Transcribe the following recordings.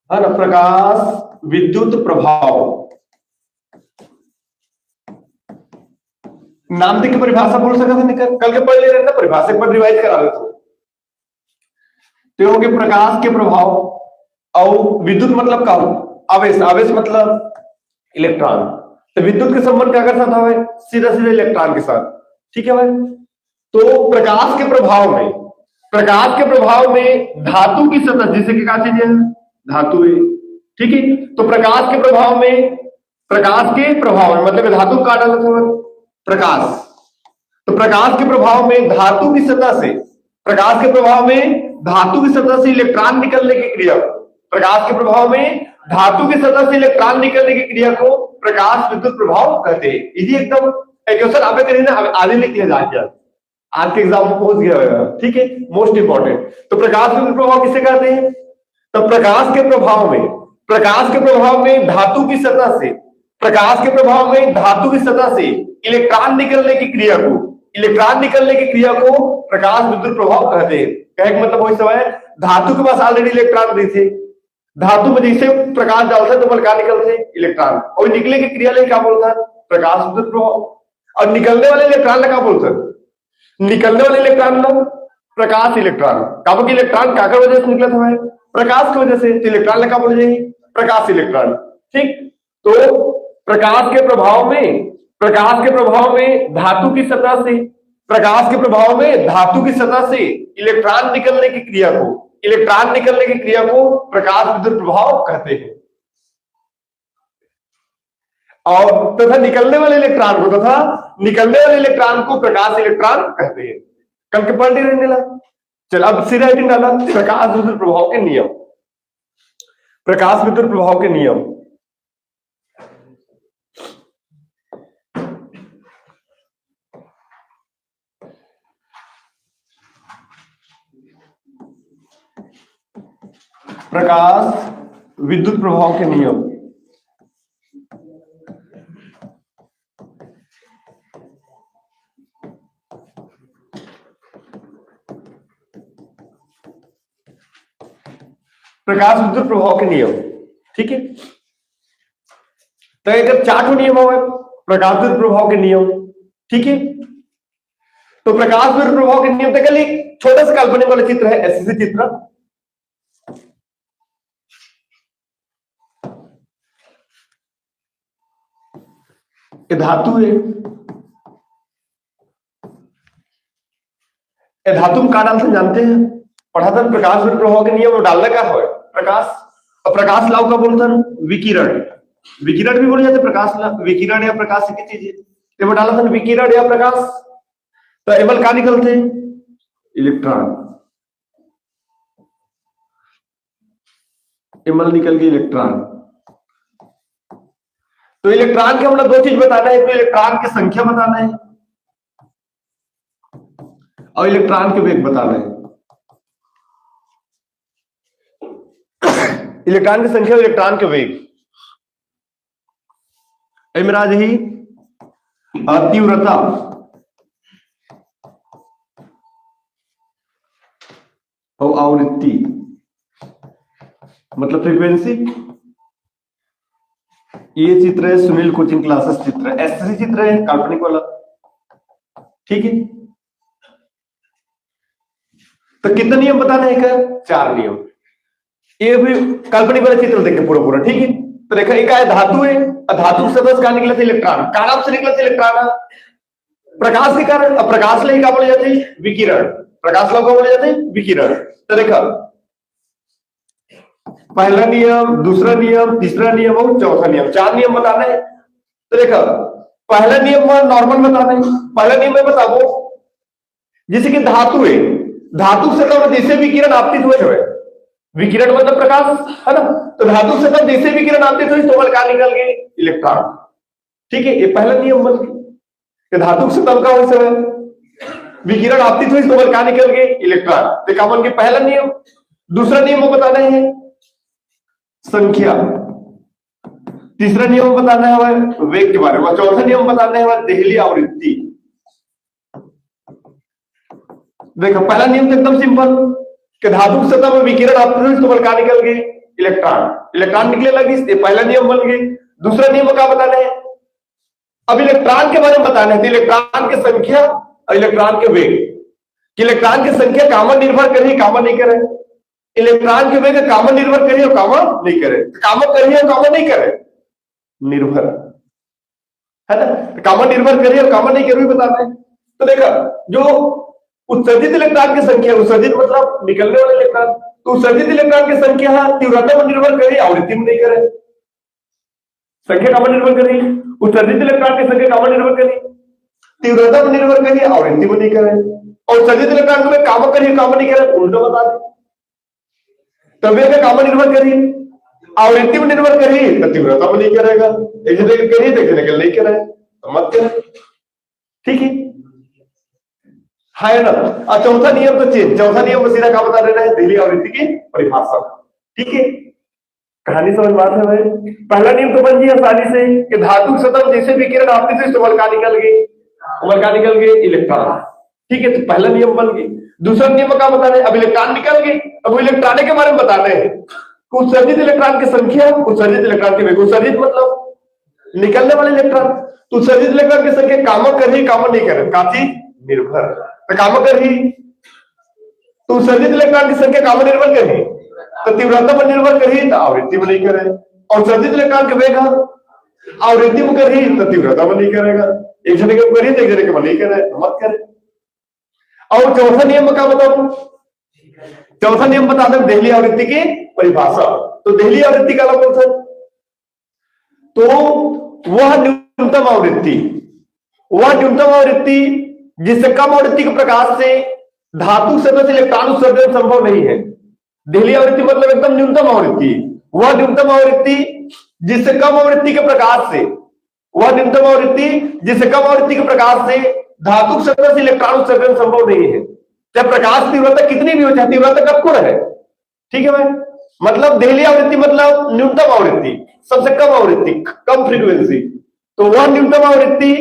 है ना, प्रकाश विद्युत प्रभाव। नाम देख के परिभाषा बोल सकते थे, निकल कल के पढ़ ले रहे ना, परिभाषा एक बार रिवाइज करा देते तो हो गए प्रकाश के प्रभाव। और विद्युत मतलब का आवेश, आवेश मतलब इलेक्ट्रॉन। तो विद्युत के संबंध क्या कर सकता है, सीधा सीधा इलेक्ट्रॉन के साथ। ठीक है भाई। तो प्रकाश के प्रभाव में, प्रकाश के प्रभाव में धातु की सतह, जिसे क्या चीज है, धातु है। ठीक है। तो प्रकाश के प्रभाव में, प्रकाश के प्रभाव में मतलब धातु का डाला था प्रकाश। तो प्रकाश के प्रभाव में धातु की सतह से, प्रकाश के प्रभाव में धातु की सतह से इलेक्ट्रॉन निकलने की क्रिया, प्रकाश के प्रभाव में धातु की सतह से इलेक्ट्रॉन निकलने की क्रिया को प्रकाश विद्युत प्रभाव कहते हैं। इजी एकदम। क्वेश्चन आप करिए ना, आगे लिख लिया जाए, आज के एग्जाम में पहुंच गया। ठीक है, मोस्ट इंपॉर्टेंट। तो प्रकाश विद्युत प्रभाव किसे कहते हैं? तो प्रकाश के प्रभाव में, प्रकाश के प्रभाव में धातु की सतह से, प्रकाश के प्रभाव में धातु की सतह से इलेक्ट्रॉन निकलने की क्रिया को, इलेक्ट्रॉन निकलने की क्रिया को प्रकाश विद्युत प्रभाव कहते हैं। कहने का मतलब वही समय धातु के पास ऑलरेडी इलेक्ट्रॉन दी थे, धातु में जैसे प्रकाश डालते तो क्या निकलते इलेक्ट्रॉन, और निकले की क्रिया ले क्या बोलता है, प्रकाश विद्युत प्रभाव। और निकलने वाले इलेक्ट्रॉन क्या बोलते हैं, निकलने वाले इलेक्ट्रॉन लोग प्रकाश इलेक्ट्रॉन। काबू की इलेक्ट्रॉन क्या वजह से निकला था, प्रकाश की वजह से। तो इलेक्ट्रॉन क्या बोल जाएगी, प्रकाश इलेक्ट्रॉन। ठीक। तो प्रकाश के प्रभाव में, प्रकाश के प्रभाव में धातु की सतह से, प्रकाश के प्रभाव में धातु की सतह से इलेक्ट्रॉन निकलने की क्रिया को, इलेक्ट्रॉन निकलने की क्रिया को प्रकाश विद्युत प्रभाव कहते हैं। और तथा निकलने वाले इलेक्ट्रॉन को, तथा निकलने वाले इलेक्ट्रॉन को प्रकाश इलेक्ट्रॉन कहते हैं। कल के पढ़ नहीं मिला। चल अब सी राइटिंग डाला, प्रकाश विद्युत प्रभाव के नियम, प्रकाश विद्युत प्रभाव के नियम। प्रकाश विद्युत प्रभाव के नियम। प्रकाश विद्युत प्रभाव के नियम। ठीक है। तो एक चार नियम हो प्रकाश विद्युत प्रभाव के नियम। ठीक है। तो प्रकाश विद्युत प्रभाव के नियम तक एक छोटा सा काल्पनिक वाला चित्र है, ऐसे चित्र। ये धातु है, ये धातु में क्या डालते जानते हैं, पढ़ा था प्रकाश विद्युत प्रभाव के नियम डालना क्या है, प्रकाश। और प्रकाश लाभ का बोलता है विकिरण, विकिरण भी बोले जाते प्रकाश लाभ, विकिरण या प्रकाश की चीज है। डाला था विकिरण या प्रकाश। तो एमल क्या निकलते इलेक्ट्रॉन, एमल निकल गए इलेक्ट्रॉन। तो इलेक्ट्रॉन के हम लोग दो चीज बताना है, तो इलेक्ट्रॉन की संख्या बताना है और इलेक्ट्रॉन के वेग बताना है। इलेक्ट्रॉन की संख्या और इलेक्ट्रॉन के वेग। मेरा ही तीव्रता और आवृत्ति मतलब फ्रीक्वेंसी। ये चित्र है सुनील कोचिंग क्लासेस चित्र, ऐसे चित्र है काल्पनिक वाला। ठीक है। तो कितने नियम बताना है, क्या चार नियम। ये भी काल्पनिक वाला चित्र देखें पूरा पूरा। ठीक है। तो देखा एक धातु है, धातु सदस्य का निकला था इलेक्ट्रॉन, का नाम से निकला था इलेक्ट्रॉन प्रकाश के कारण। अब प्रकाश ले क्या बोले जाते हैं, विकिरण। प्रकाश लो क्या बोले जाते हैं, विकिरण। तो देखा पहला नियम, दूसरा नियम, तीसरा नियम और चौथा नियम, चार नियम बताना है। तो देखा पहला नियम नॉर्मल बताना है। पहला नियम में बताओ, जैसे कि धातु है, धातु से तो जैसे विकिरण आपतित हुए, विकिरण मतलब प्रकाश है ना। तो धातु से तब जैसे विकिरण आपतित हुई तो क्या निकल गए इलेक्ट्रॉन। ठीक है। ये पहला नियम बन गया, धातु से तब का हो समय विकिरण आपतित हुई तो क्या निकल गए इलेक्ट्रॉन। देखा बन के पहला नियम। दूसरा नियम वो बताना है संख्या, तीसरा नियम बताना है वेग के बारे में, चौथा नियम बताना है देहली आवृत्ति। देखो पहला नियम तो एकदम सिंपल कि धातु सतह में विकिरण आपतित हुई तो क्या निकल गए इलेक्ट्रॉन, इलेक्ट्रॉन निकले लगी, ये पहला नियम बन गई। दूसरा नियम क्या बताना है, अब इलेक्ट्रॉन के बारे में बताना है, तो इलेक्ट्रॉन की संख्या और इलेक्ट्रॉन के वेग, कि इलेक्ट्रॉन की संख्या कामन निर्भर करे कामन नहीं करे, इलेक्ट्रॉन के वेग कामन निर्भर करे और कामन नहीं करे, कामन करे और कामन नहीं करे, निर्भर है ना, कामन निर्भर करे और कामन नहीं करे बताते हैं। तो देखा जो उत्सर्जित इलेक्ट्रॉन की संख्या, उत्सर्जित मतलब निकलने वाले इलेक्ट्रॉन, तो उत्सर्जित इलेक्ट्रॉन की संख्या तीव्रता पर निर्भर करे, आवृत्ति में नहीं करे, संख्या कामन निर्भर करे, उत्सर्जित इलेक्ट्रॉन की संख्या कामन निर्भर करे, तीव्रता पर निर्भर करे, आवृत्ति में नहीं करे, और उत्सर्जित इलेक्ट्रॉन को कामन करे कामन नहीं करे, उल्टा बता दे, तब का कामन निर्भर करी, आवृत्ति में निर्भर करी तो तीव्रता में नहीं करेगा, एक जगह करिए तो एक जगह नहीं करे तो मत करे, ठीक है ना। और चौथा नियम तो चेंज, चौथा नियम में सीधा क्या बता रहे हैं, देहली आवृत्ति की परिभाषा, ठीक है, कहानी समझ बात है भाई। पहला नियम तो बन गई आसानी से कि धातु सतह जैसे विकिरण आपत्ति से उमलका निकल गई, उमलका निकल गई इलेक्ट्रॉन, ठीक है, तो पहला नियम बन गई। दूसरा नियम क्या बता रहे हैं, अब इलेक्ट्रॉन निकल गई, अब वो इलेक्ट्रॉन के बारे में बता रहे हैं, उत्सर्जित इलेक्ट्रॉन की संख्या, उत्सर्जित इलेक्ट्रॉन के वेग, उत्सर्जित मतलब निकलने वाले इलेक्ट्रॉन, तो उत्सर्जित इलेक्ट्रॉन की संख्या कामक कर ही कामन नहीं करे, काफी निर्भर, तो कामक कर ही, तो उत्सर्जित इलेक्ट्रॉन की संख्या कामन निर्भर कर ही, तो तीव्रता पर निर्भर कर ही, तो आवृत्ति में नहीं करे, और उत्सर्जित इलेक्ट्रॉन के वेग आवृत्ति में कर ही, तो तीव्रता में नहीं करेगा, एक जने के करिए तो एक जने के नहीं करे, मत करे। और चौथा नियम क्या बताऊं, चौथा नियम बता दें देहली आवृत्ति की परिभाषा, तो देहली आवृत्ति का मतलब था तो वह न्यूनतम आवृत्ति, वह न्यूनतम आवृत्ति जिससे कम आवृत्ति के प्रकाश से धातु सतह से इलेक्ट्रॉन उत्सर्जन संभव नहीं है। देहली आवृत्ति मतलब एकदम न्यूनतम आवृत्ति, वह न्यूनतम आवृत्ति जिससे कम आवृत्ति के प्रकाश से, वह न्यूनतम आवृत्ति जिससे कम आवृत्ति के प्रकाश से धातु सतह से इलेक्ट्रॉन उत्सर्जन संभव नहीं है, चाहे प्रकाश तीव्रता कितनी भी हो, चाहे तीव्रता कब को रहे, ठीक है भाई। मतलब देहली आवृत्ति मतलब न्यूनतम आवृत्ति, सबसे कम आवृत्ति, कम फ्रीक्वेंसी, तो वह न्यूनतम आवृत्ति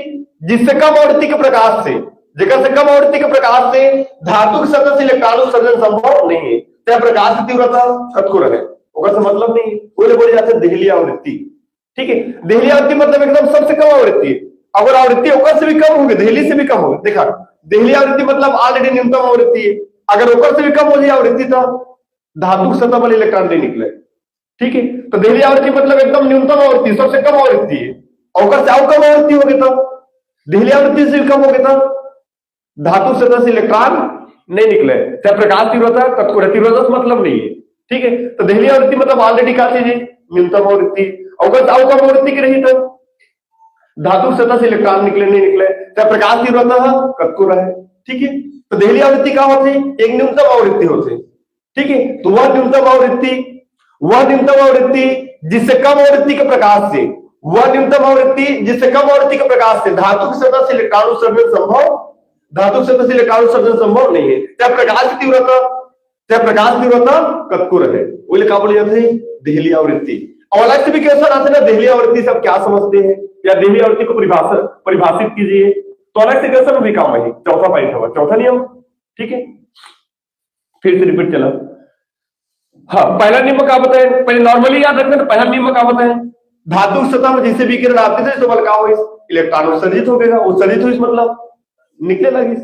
जिससे कम आवृत्ति के प्रकाश से, जगह से कम आवृत्ति के प्रकाश से धातु की सतह से इलेक्ट्रॉन उत्सर्जन संभव नहीं है, चाहे प्रकाश की तीव्रता कब को रहे, उसका मतलब नहीं, वो बोले जाते हैं देहली आवृत्ति, ठीक है। देहली आवृत्ति मतलब एकदम सबसे कम आवृत्ति, अगर आवृत्ति ओकर से भी कम होगी, देहली से भी कम होगी, देखा देहली आवृत्ति मतलब ऑलरेडी न्यूनतम आवृत्ति है, अगर ओकर से भी कम हो जाए आवृत्ति तो धातु सतह वाले इलेक्ट्रॉन नहीं निकले, ठीक है। तो देहली आवृत्ति मतलब एकदम न्यूनतम आवृत्ति, सबसे कम आवृत्ति है, ओकर से और कम आवृत्ति होगी तो देहली आवृत्ति से भी कम होगी तो धातु सतह से इलेक्ट्रॉन नहीं निकले, चाहे प्रकाश तीव्रता तीव्रता से मतलब नहीं है, ठीक है। तो देहली आवृत्ति मतलब ऑलरेडी क्या चीज है, न्यूनतम आवृत्ति, ओकर से और कम आवृत्ति की रही तो धातु सतह से इलेक्ट्रॉन निकले नहीं निकले, चाहे प्रकाश तीव्रता कब को रहे, ठीक है। तो देहली आवृत्ति क्या होती है, एक न्यूनतम आवृत्ति होती है, ठीक है। तो वह न्यूनतम आवृत्ति, वह न्यूनतम आवृत्ति जिससे कम आवृत्ति के प्रकाश से, वह न्यूनतम आवृत्ति जिससे कम आवृत्ति के प्रकाश से धातु की सतह से इलेक्ट्रॉन उत्सर्जन संभव, धातु सतह से इलेक्ट्रॉन उत्सर्जन संभव नहीं है, चाहे प्रकाश की तीव्रता, चाहे प्रकाश तीव्रता कब को रहे, वो लिखा बोली जाती है देहली आवृत्ति। और अलग से भी क्वेश्चन आते ना, देहली आवृत्ति से आप क्या समझते हैं, या देहली आवृत्ति को परिभाषित कीजिए, तो अलग से क्वेश्चन भी काम है। चौथा पॉइंट होगा, चौथा नियम, ठीक है, फिर से रिपीट चला। हाँ, पहला नियम क्या बताए, पहले नॉर्मली याद रखना, तो पहला नियम क्या बताए, धातु सतह में जैसे विकिरण आते थे तो बल्कि हो इलेक्ट्रॉन उत्सर्जित हो गया, उत्सर्जित हो मतलब निकले लगी।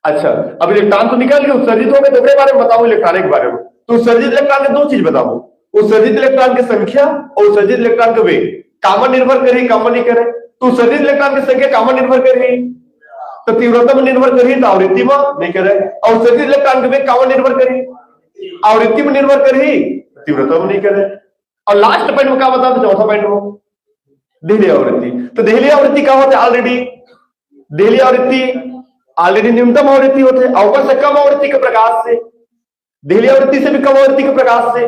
अच्छा, अब इलेक्ट्रॉन तो निकल गए, उत्सर्जित हो गए, तो उसके बारे में बताओ, इलेक्ट्रॉन के बारे में। तो उत्सर्जित इलेक्ट्रॉन के दो चीज बताओ, उत्सर्जित इलेक्ट्रॉन की संख्या और उत्सर्जित इलेक्ट्रॉन का वेग, कामन निर्भर करे कामन नहीं करे, तो उत्सर्जित इलेक्ट्रॉन की संख्या कामन निर्भर करे तो तीव्रता में निर्भर करी, तो आवृत्ति में नहीं करे, और उत्सर्जित इलेक्ट्रॉन का वेग कामन निर्भर करी, आवृत्ति में निर्भर करी, तीव्रता में नहीं करे। और लास्ट पॉइंट में क्या बता दो, चौथा पॉइंट में देहली आवृत्ति। तो देहली आवृत्ति क्या होते, ऑलरेडी देहली आवृत्ति ऑलरेडी न्यूनतम आवृत्ति होते हैं, अवकर से कम आवृत्ति के प्रकाश से, देहली आवृत्ति से भी कम आवृत्ति के प्रकाश से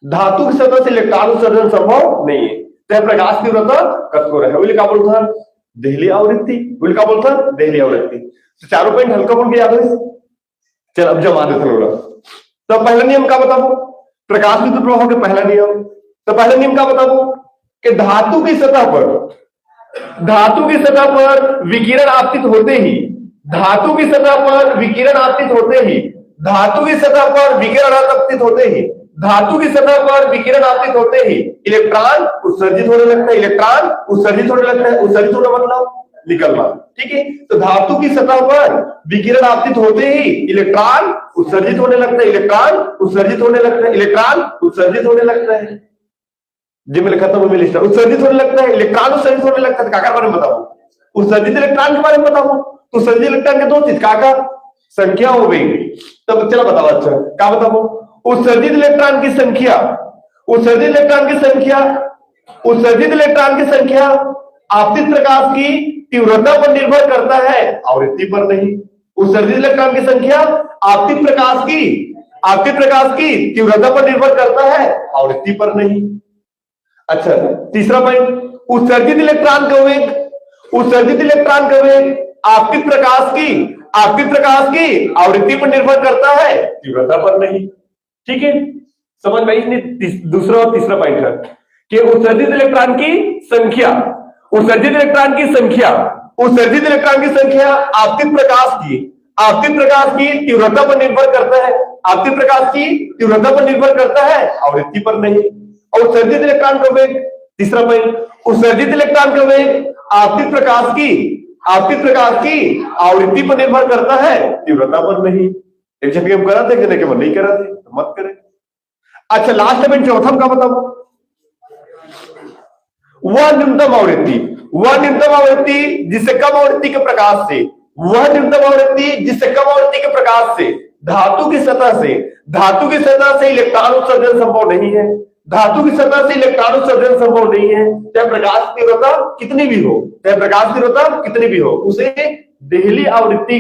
धातु की सतह से इलेक्ट्रॉन उत्सर्जन संभव नहीं है, चाहे प्रकाश तीव्रता कब को रहे, वो क्या बोलता है देहली आवृत्ति, वो क्या बोलता है देहली आवृत्ति। तो चारों पॉइंट हल्का बोल के याद है, चल अब जमा देते हैं। तो पहला नियम क्या बताओ, प्रकाश विद्युत प्रवाह के पहला नियम। तो पहला नियम क्या बताओ कि धातु की सतह पर विकिरण आपतित होते ही, धातु की सतह पर विकिरण आपतित होते ही, धातु की सतह पर विकिरण आपतित होते ही धातु की सतह पर विकिरण आपतित होते ही इलेक्ट्रॉन उत्सर्जित होने लगता है। इलेक्ट्रॉन उत्सर्जित होने लगता है। उत्सर्जित होना मतलब निकलना, ठीक है। तो धातु की सतह पर विकिरण आपतित होते ही इलेक्ट्रॉन उत्सर्जित होने लगता है। इलेक्ट्रॉन उत्सर्जित होने लगता है। इलेक्ट्रॉन उत्सर्जित होने लगता है। जी मैं लिखा था वो लिस्ट उत्सर्जित होने लगता है। इलेक्ट्रॉन उत्सर्जित होने लगता है। काका बारे में बताओ, उत्सर्जित इलेक्ट्रॉन के बारे में बताओ। तो उत्सर्जित इलेक्ट्रॉन के दो चीज, काका संख्या हो गई। तब चलो बताओ, अच्छा क्या बताओ? उत्सर्जित इलेक्ट्रॉन की संख्या, उत्सर्जित इलेक्ट्रॉन की संख्या, उत्सर्जित इलेक्ट्रॉन की संख्या आपतित प्रकाश की तीव्रता पर निर्भर करता है, आवृत्ति पर नहीं। उत्सर्जित इलेक्ट्रॉन की संख्या आपतित प्रकाश की तीव्रता पर निर्भर करता है, आवृत्ति पर नहीं। अच्छा तीसरा पॉइंट, उत्सर्जित इलेक्ट्रॉन का वेग, उत्सर्जित इलेक्ट्रॉन का वेग आपतित प्रकाश की आवृत्ति पर निर्भर करता है, तीव्रता पर नहीं। ठीक है, समझ में आई? दूसरा और तीसरा पॉइंट है कि उत्सर्जित इलेक्ट्रॉन की संख्या, उत्सर्जित इलेक्ट्रॉन की संख्या, उत्सर्जित इलेक्ट्रॉन की संख्या आपतित प्रकाश की तीव्रता पर निर्भर करता है, आपतित प्रकाश की तीव्रता पर निर्भर करता है, आवृत्ति पर नहीं। और उत्सर्जित इलेक्ट्रॉन का वेग, तीसरा पॉइंट, उत्सर्जित इलेक्ट्रॉन का वेग आपतित प्रकाश की आवृत्ति पर निर्भर करता है, तीव्रता पर नहीं। एक झटके हम करा थे कि नहीं करा थे, तो मत करें। अच्छा लास्ट में चौथा का बताओ, वह न्यूनतम आवृत्ति जिससे कम आवृत्ति के प्रकाश से, वह न्यूनतम आवृत्ति जिससे कम आवृत्ति के प्रकाश से धातु की सतह से इलेक्ट्रॉन उत्सर्जन संभव नहीं है। धातु की सतह से इलेक्ट्रॉन उत्सर्जन संभव नहीं है, चाहे प्रकाश तीव्रता कितनी भी हो, चाहे प्रकाश तीव्रता कितनी भी हो, उसे देहली आवृत्ति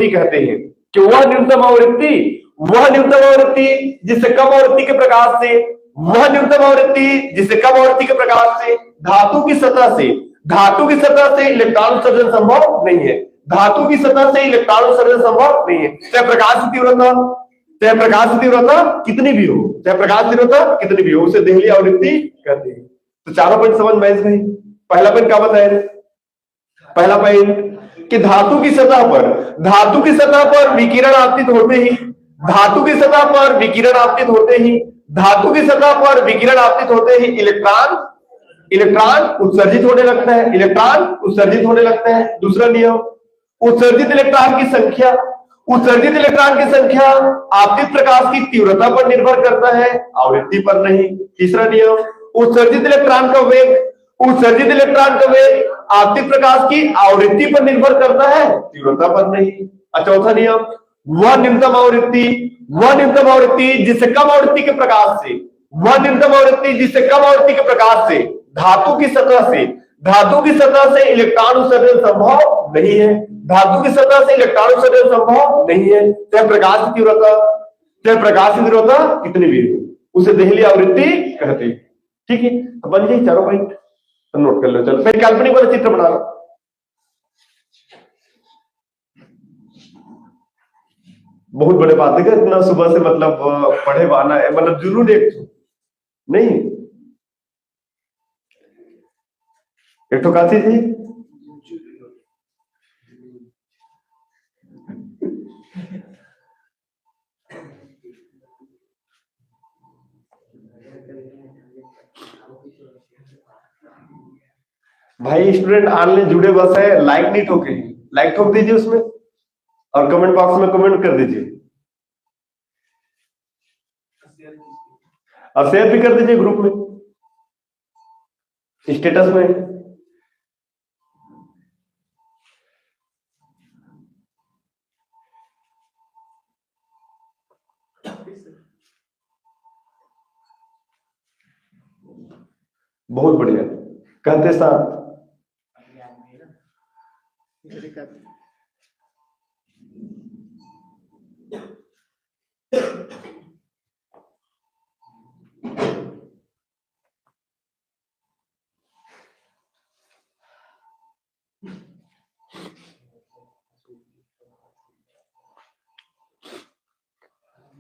कहते हैं। कि वह न्यूनतम आवृत्ति जिससे कम आवृत्ति के प्रकाश से, वह न्यूनतम आवृत्ति जिससे कम आवृत्ति के प्रकाश से धातु की सतह से इलेक्ट्रॉन उत्सर्जन संभव नहीं है। धातु की सतह से इलेक्ट्रॉन उत्सर्जन संभव नहीं है, चाहे प्रकाश की तीव्रता कितनी भी हो, उसे देहली आवृत्ति कहते हैं। तो चारों पॉइंट समझ में गए। पहला पॉइंट क्या बताया? पहला पॉइंट कि धातु की सतह पर विकिरण आपतित होते ही इलेक्ट्रॉन उत्सर्जित होने लगता है। दूसरा नियम, उत्सर्जित इलेक्ट्रॉन की संख्या आपतित प्रकाश की तीव्रता पर निर्भर करता है, आवृत्ति पर नहीं। तीसरा नियम, उत्सर्जित इलेक्ट्रॉन का वेग आपतित प्रकाश की आवृत्ति पर निर्भर करता है, तीव्रता पर नहीं। चौथा नियम, वह न्यूनतम आवृत्ति जिससे कम आवृत्ति के प्रकाश से धातु की सतह से इलेक्ट्रॉन उत्सर्जन संभव नहीं है। चाहे प्रकाश की तीव्रता कितनी भी हो, उसे देहली आवृत्ति कहते हैं। ठीक है, तो बन गई चारों पॉइंट, तो नोट कर लो। चलो मैं काल्पनिक वाला चित्र बना रहा हूं। बहुत बड़े बात है, इतना सुबह से मतलब पढ़े बहाना है, मतलब जुनून नहीं। एक तो काशी जी भाई, स्टूडेंट ऑनलाइन जुड़े बस है, लाइक नहीं ठोके, लाइक ठोक दीजिए उसमें और कमेंट बॉक्स में कमेंट कर दीजिए और शेयर भी कर दीजिए ग्रुप में, स्टेटस में। बहुत बढ़िया, कहते साथ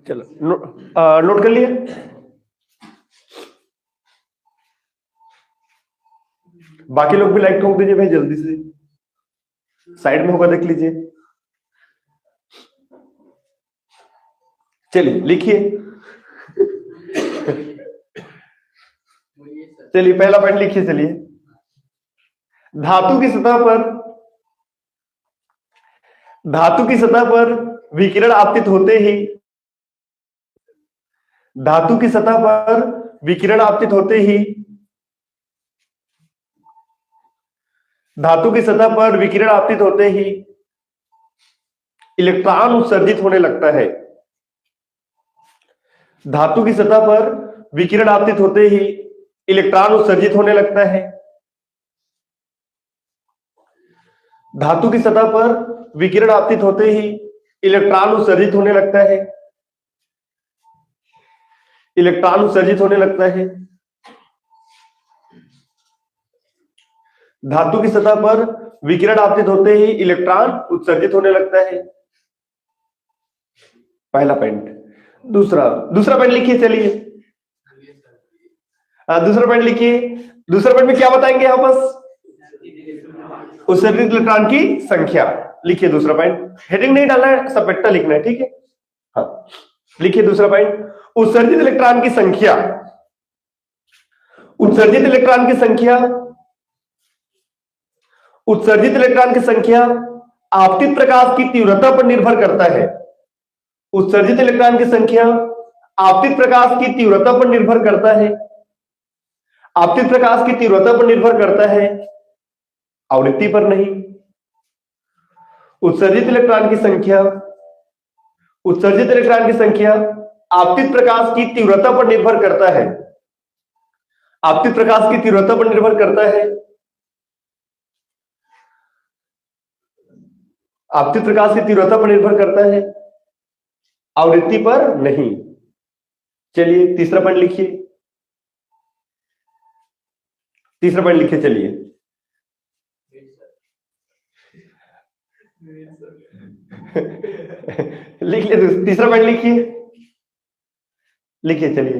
चलो नोट कर लिए। बाकी लोग भी लाइक ठोक दीजिए भाई, जल्दी से, साइड में होगा देख लीजिए। चलिए लिखिए, चलिए पहला पॉइंट लिखिए। चलिए, धातु की सतह पर विकिरण आपतित होते ही धातु की सतह पर विकिरण आपतित होते ही धातु की सतह पर विकिरण आपतित होते ही इलेक्ट्रॉन उत्सर्जित होने लगता है। धातु की सतह पर विकिरण आपतित होते ही इलेक्ट्रॉन उत्सर्जित होने लगता है। धातु की सतह पर विकिरण आपतित होते ही इलेक्ट्रॉन उत्सर्जित होने लगता है। इलेक्ट्रॉन उत्सर्जित होने लगता है। धातु की सतह पर विकिरण आपतित होते ही इलेक्ट्रॉन उत्सर्जित होने लगता है। पहला पॉइंट। दूसरा पॉइंट लिखिए। चलिए, दूसरा पॉइंट लिखिए। दूसरा पॉइंट में क्या बताएंगे यहां पर? उत्सर्जित इलेक्ट्रॉन की संख्या लिखिए। दूसरा पॉइंट हेडिंग नहीं डालना है, सबपेक्टा लिखना है, ठीक है? हाँ, लिखिए दूसरा पॉइंट, उत्सर्जित इलेक्ट्रॉन की संख्या। उत्सर्जित इलेक्ट्रॉन की संख्या उत्सर्जित इलेक्ट्रॉन की संख्या आपतित प्रकाश की तीव्रता पर निर्भर करता है। उत्सर्जित इलेक्ट्रॉन की संख्या आपतित प्रकाश की तीव्रता पर निर्भर करता है। आपतित प्रकाश की तीव्रता पर निर्भर करता है, आवृत्ति पर नहीं। उत्सर्जित इलेक्ट्रॉन की संख्या आपतित प्रकाश की तीव्रता पर निर्भर करता है। आपतित प्रकाश की तीव्रता पर निर्भर करता है, आपतित प्रकाश की तीव्रता पर निर्भर करता है, आवृत्ति पर नहीं। चलिए तीसरा पॉइंट लिखिए। चलिए, लिख लिया। तीसरा पॉइंट लिखिए। चलिए,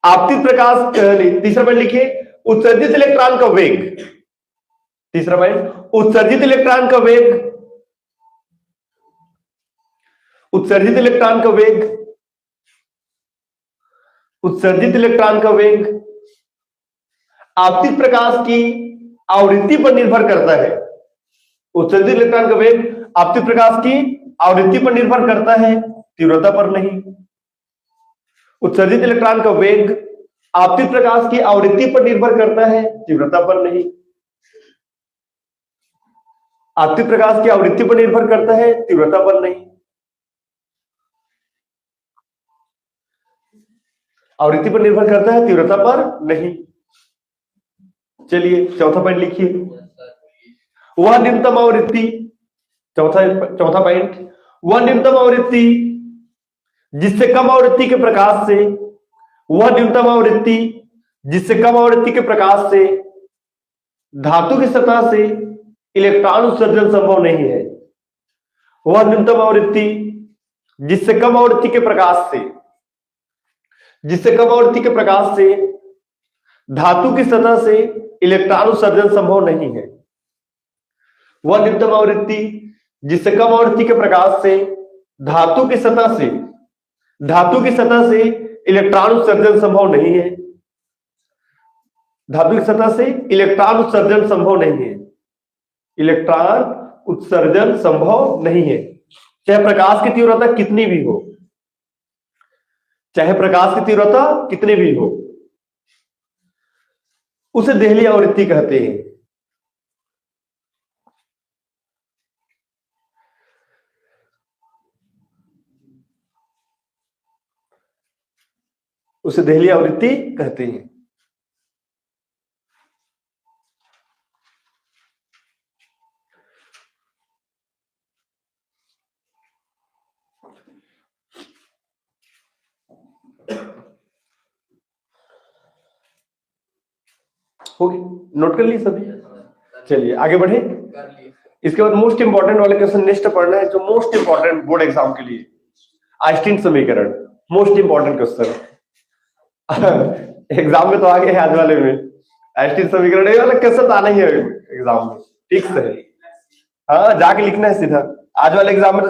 आपतित प्रकाश तीसरा पॉइंट लिखिए, उत्सर्जित इलेक्ट्रॉन का वेग। तीसरा पॉइंट, उत्सर्जित इलेक्ट्रॉन का वेग। उत्सर्जित इलेक्ट्रॉन का वेग आपतित प्रकाश की आवृत्ति पर निर्भर करता है। उत्सर्जित इलेक्ट्रॉन का वेग आपतित प्रकाश की आवृत्ति पर निर्भर करता है, तीव्रता पर नहीं। उत्सर्जित इलेक्ट्रॉन का वेग आपतित प्रकाश की आवृत्ति पर निर्भर करता है, तीव्रता पर नहीं। आपतित प्रकाश की आवृत्ति पर निर्भर करता है, तीव्रता पर नहीं। आवृत्ति पर निर्भर करता है, तीव्रता पर नहीं। चलिए चौथा पॉइंट लिखिए। वह न्यूनतम आवृत्ति, चौथा पॉइंट, वह न्यूनतम आवृत्ति जिससे कम आवृत्ति के प्रकाश से धातु की सतह से इलेक्ट्रॉन उत्सर्जन संभव नहीं है। वह न्यूनतम आवृत्ति जिससे कम आवृत्ति के प्रकाश से धातु की सतह से इलेक्ट्रॉन उत्सर्जन संभव नहीं है। वह न्यूनतम आवृत्ति जिससे कम आवृत्ति के प्रकाश से धातु की सतह से इलेक्ट्रॉन उत्सर्जन संभव नहीं है। धातु की सतह से इलेक्ट्रॉन उत्सर्जन संभव नहीं है। इलेक्ट्रॉन उत्सर्जन संभव नहीं है, चाहे प्रकाश की तीव्रता कितनी भी हो। उसे देहली आवृत्ति कहते हैं। उसे देहली आवृत्ति कहते हैं। होगी, नोट कर लिए सभी? चलिए आगे बढ़े। इसके बाद मोस्ट इंपॉर्टेंट वाले क्वेश्चन नेक्स्ट पढ़ना है, जो मोस्ट इंपॉर्टेंट बोर्ड एग्जाम के लिए, आइंस्टीन समीकरण, मोस्ट इंपॉर्टेंट क्वेश्चन। एग्जाम में तो आगे है, आज वाले में आइंस्टीन समीकरण ये वाला क्वेश्चन आना ही है एग्जाम में, ठीक से। हाँ जाके लिखना है सीधा, आज वाले एग्जाम में।